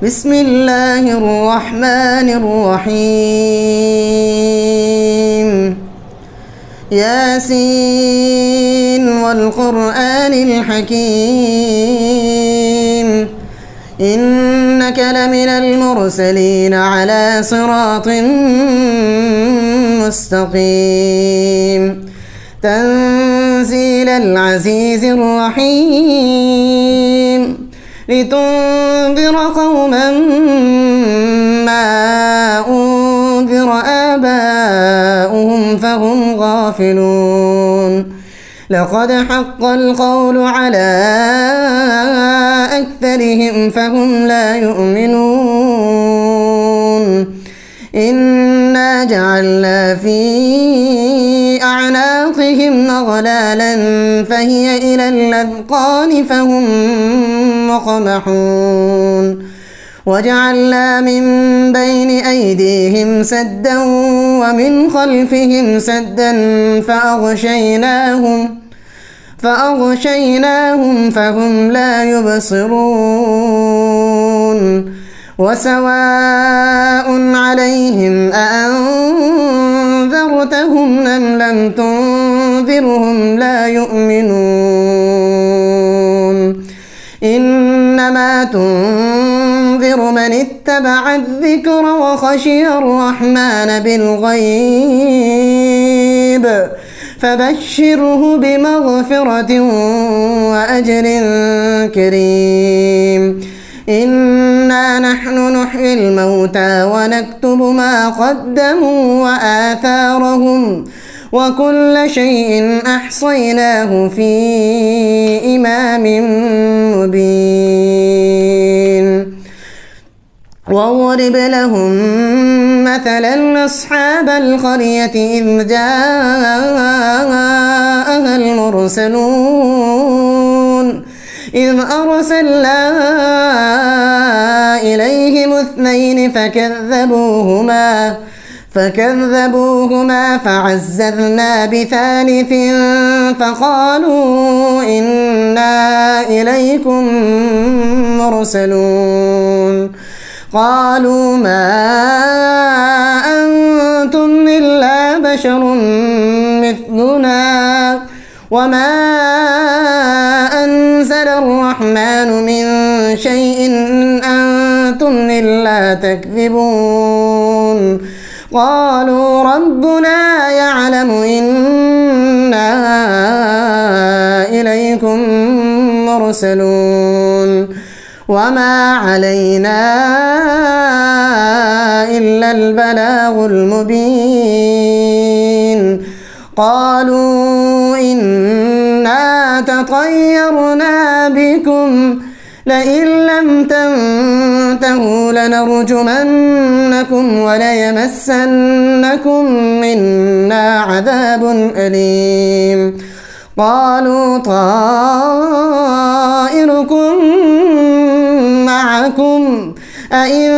بسم الله الرحمن الرحيم ياسين والقرآن الحكيم إنك لمن المرسلين على صراط مستقيم تنزيل العزيز الرحيم لتنذر قوما ما أنذر آباؤهم فهم غافلون لقد حق القول على أكثرهم فهم لا يؤمنون إنا جعلنا في أعناقهم أغلالا فهي إلى الأذقان فهم مقمحون وجعلنا من بين أيديهم سدا ومن خلفهم سدا فأغشيناهم فهم لا يبصرون وسواء عليهم أأنذرتهم أم لم تنذرهم لا يؤمنون إنما تنذر من اتبع الذكر وخشي الرحمن بالغيب فبشره بمغفرة وأجر كريم إنا نحن نحيي الموتى ونكتب ما قدموا وآثارهم وكل شيء أحصيناه في إمام مبين واضرب لهم مثلا أصحاب القرية إذ جاءها المرسلون إذ أرسلنا إليهم اثنين فكذبوهما فعززنا بثالث فقالوا إنا إليكم مرسلون قالوا ما أنتم إلا بشر مثلنا وما أنزل الرحمن من شيء أنتم إلا تكذبون قالوا ربنا يعلم إنا إليكم مرسلون وما علينا إلا البلاغ المبين قالوا إنا تطيرنا بكم لئن لم تنتهوا لنرجمنكم وليمسنكم منا عذاب أليم قالوا طائركم معكم أئن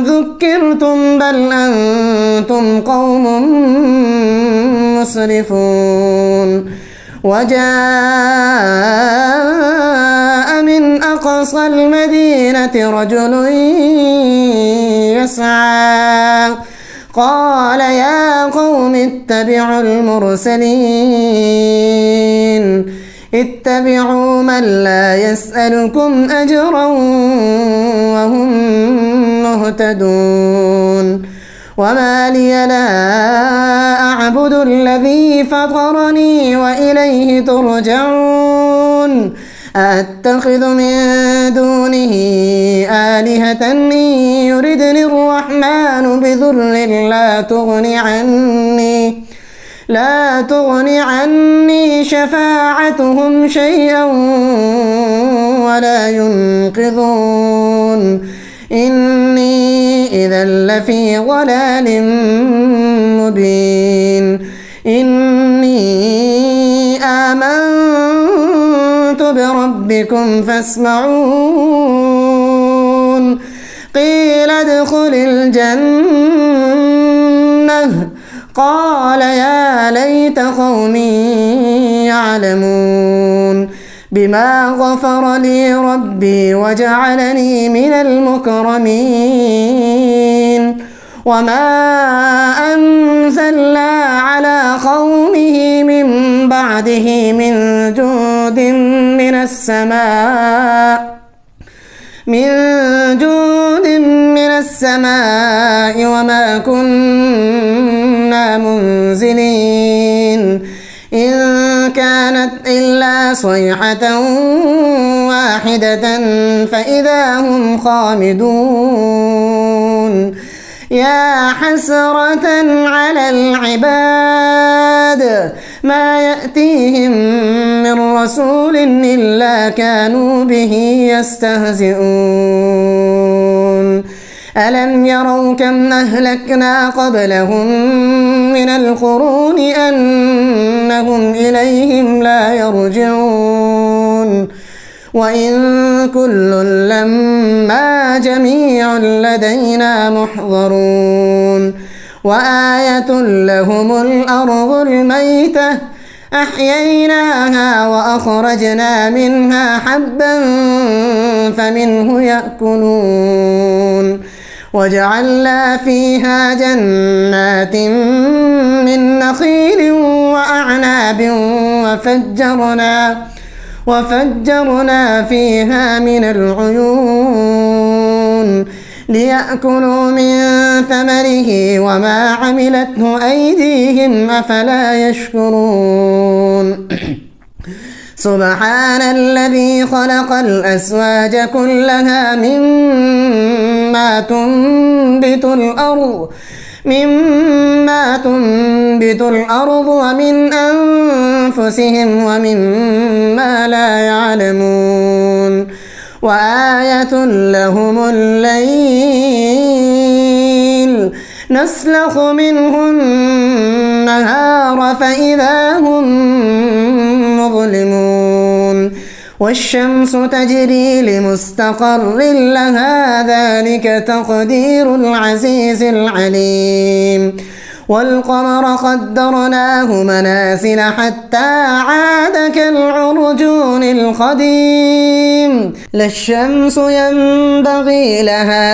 ذكرتم بل أنتم قوم مسرفون وجاء من أقصى المدينة رجل يسعى قال يا قوم اتبعوا المرسلين اتبعوا من لا يسألكم أجرا وهم مهتدون وما لي لا أعبد الذي فطرني وإليه ترجعون أتخذ من دونه آلهة إن يردني الرحمن بضر لا تغني عني شفاعتهم شيئا ولا ينقذون إني إذا لفي ضلال مبين إني آمنت بربكم فاسمعون قيل ادخل الجنة قال يا ليت قومي يعلمون بما غفر لي ربي وجعلني من المكرمين وما أنزلنا على قومه من بعده من جود من السماء وما كنا منزلين إن كانت إلا صيحة واحدة فإذا هم خامدون يا حسرة على العباد ما يأتيهم من رسول إلا كانوا به يستهزئون ألم يروا كم أهلكنا قبلهم من القرون أنهم إليهم لا يرجعون وإن كل لما جميع لدينا محضرون وآية لهم الأرض الميتة أحييناها وأخرجنا منها حبا فمنه يأكلون وجعلنا فيها جنات من نخيل وأعناب وفجرنا فيها من العيون ليأكلوا من ثمره وما عملته أيديهم أفلا يشكرون سبحان الذي خلق الأزواج كلها مما تنبت الأرض ومن أنفسهم ومما لا يعلمون وآية لهم الليل نسلخ منه النهار فإذا هم مظلمون والشمس تجري لمستقر لها ذلك تقدير العزيز العليم والقمر قدرناه منازل حتى عاد كالعرجون القديم لا الشمس ينبغي لها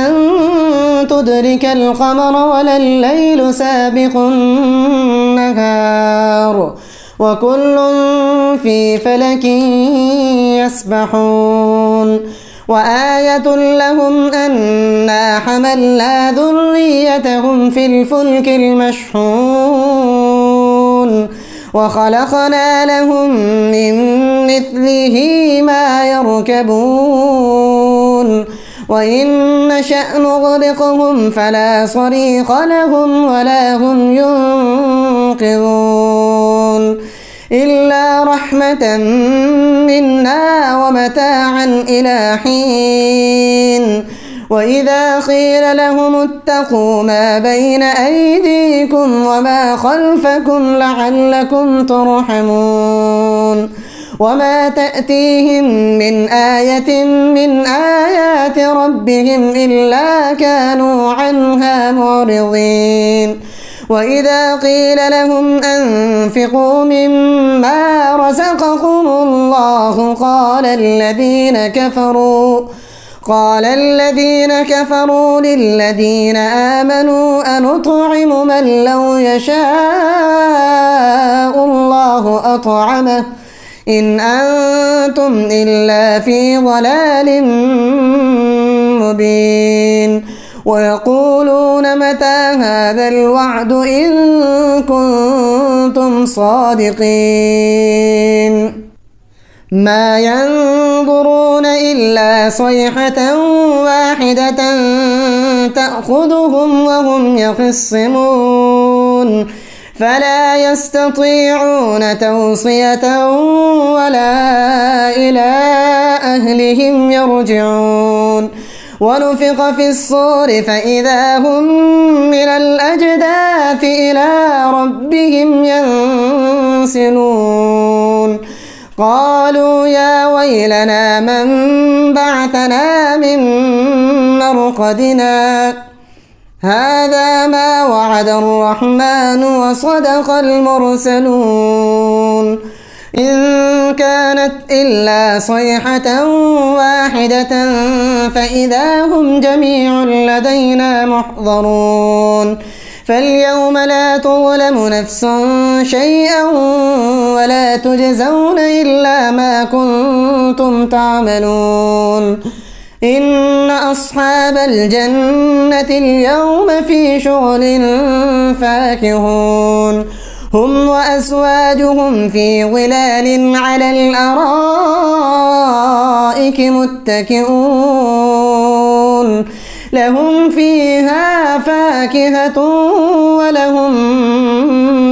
أن تدرك القمر ولا الليل سابق النهار وكل في فلك يسبحون وآية لهم أنا حملنا ذريتهم في الفلك المشحون وخلقنا لهم من مثله ما يركبون وإن نشأ نغرقهم فلا صريخ لهم ولا هم ينقذون إلا رحمة منا ومتاعا إلى حين وإذا قيل لهم اتقوا ما بين أيديكم وما خلفكم لعلكم ترحمون وما تأتيهم من آية من آيات ربهم إلا كانوا عنها معرضين وإذا قيل لهم أنفقوا مما رزقكم الله قال الذين كفروا للذين آمنوا أنطعم من لو يشاء الله أطعمه إن أنتم إلا في ضلال مبين ويقولون متى هذا الوعد إن كنتم صادقين ما ينظرون إلا صيحة واحدة تأخذهم وهم يخصمون فلا يستطيعون توصية ولا إلى أهلهم يرجعون ونفخ في الصور فإذا هم من الأجداث إلى ربهم ينسلون قالوا يا ويلنا من بعثنا من مرقدنا هذا ما وعد الرحمن وصدق المرسلون إن كانت إلا صيحة واحدة فإذا هم جميع لدينا محضرون فاليوم لا تظلم نفس شيئا ولا تجزون إلا ما كنتم تعملون إن أصحاب الجنة اليوم في شغل فاكهون هم وأزواجهم في ظلال على الأرائك متكئون لهم فيها فاكهة ولهم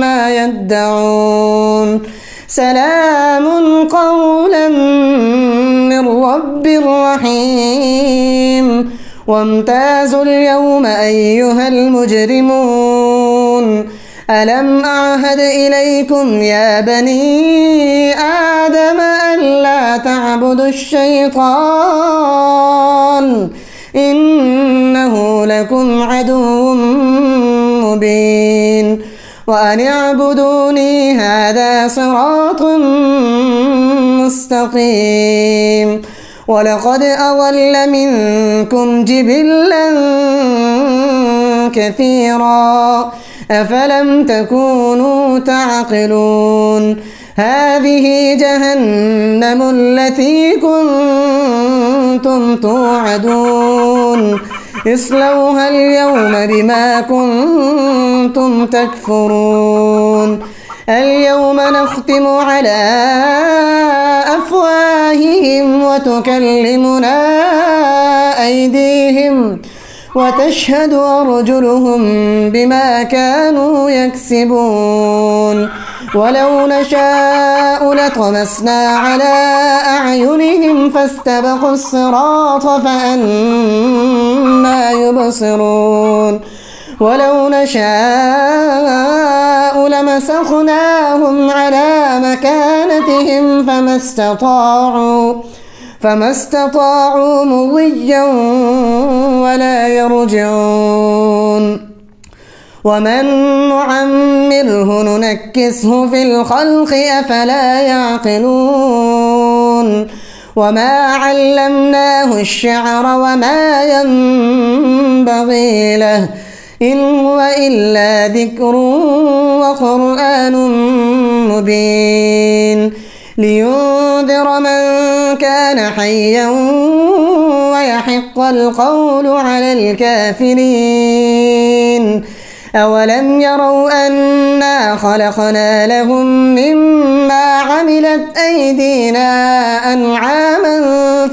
ما يدعون سلام قولا من رب رحيم وامتازوا اليوم أيها المجرمون ألم أعهد إليكم يا بني آدم ألا تعبدوا الشيطان إنه لكم عدو مبين وأن اعبدوني هذا صراط مستقيم ولقد أضل منكم جبلا كثيرا أفلم تكونوا تعقلون هذه جهنم التي كنتم توعدون اصلوها اليوم بما كنتم تكفرون اليوم نختم على أفواههم وتكلمنا أيديهم وتشهد أرجلهم بما كانوا يكسبون ولو نشاء لطمسنا على أعينهم فاستبقوا الصراط فأنى يبصرون ولو نشاء لمسخناهم على مكانتهم فما استطاعوا مضيا ولا يرجعون ومن نعمره ننكسه في الخلق أفلا يعقلون وما علمناه الشعر وما ينبغي له إن هو إلا ذكر وقرآن مبين لينذر من كان حيا ويحق القول على الكافرين أولم يروا أنا خلقنا لهم مما عملت أيدينا أنعاما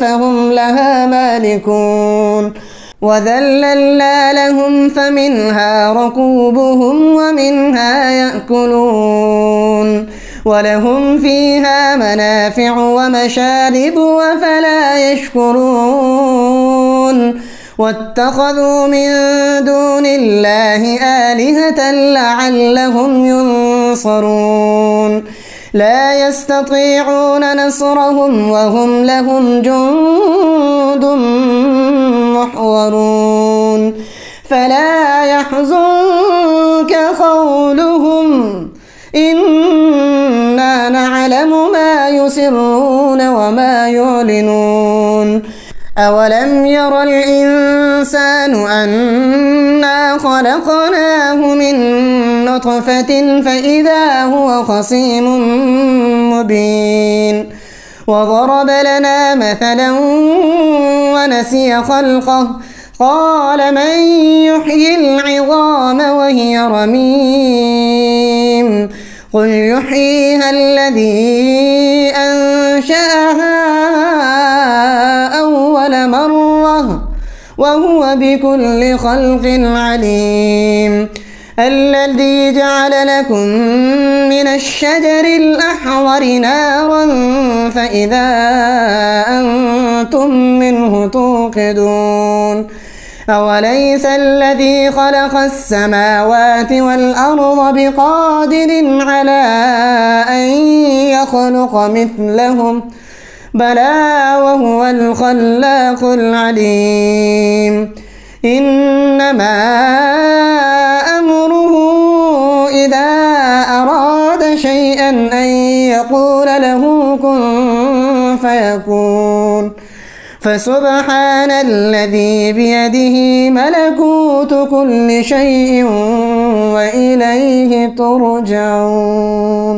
فهم لها مالكون وذللنا لهم فمنها ركوبهم ومنها يأكلون ولهم فيها منافع ومشارب وفلا يشكرون واتخذوا من دون الله آلهة لعلهم ينصرون لا يستطيعون نصرهم وهم لهم جند محضرون فلا يحزنك قولهم إنا نعلم ما يسرون وما يعلنون أولم ير الإنسان أنا خلقناه من نطفة فإذا هو خصيم مبين وضرب لنا مثلا ونسي خلقه قال من يحيي العظام وهي رميم قل يحييها الذي أنشأها أول مرة وهو بكل خلق عليم الذي جعل لكم من الشجر الأحمر نارا فإذا أنتم منه توقدون أوليس الذي خلق السماوات والأرض بقادر على أن يخلق مثلهم بلى وهو الخلاق العليم إنما أمره إذا أراد شيئا أن يقول له كن فيكون. فسبحان الذي بيده ملكوت كل شيء وإليه ترجعون.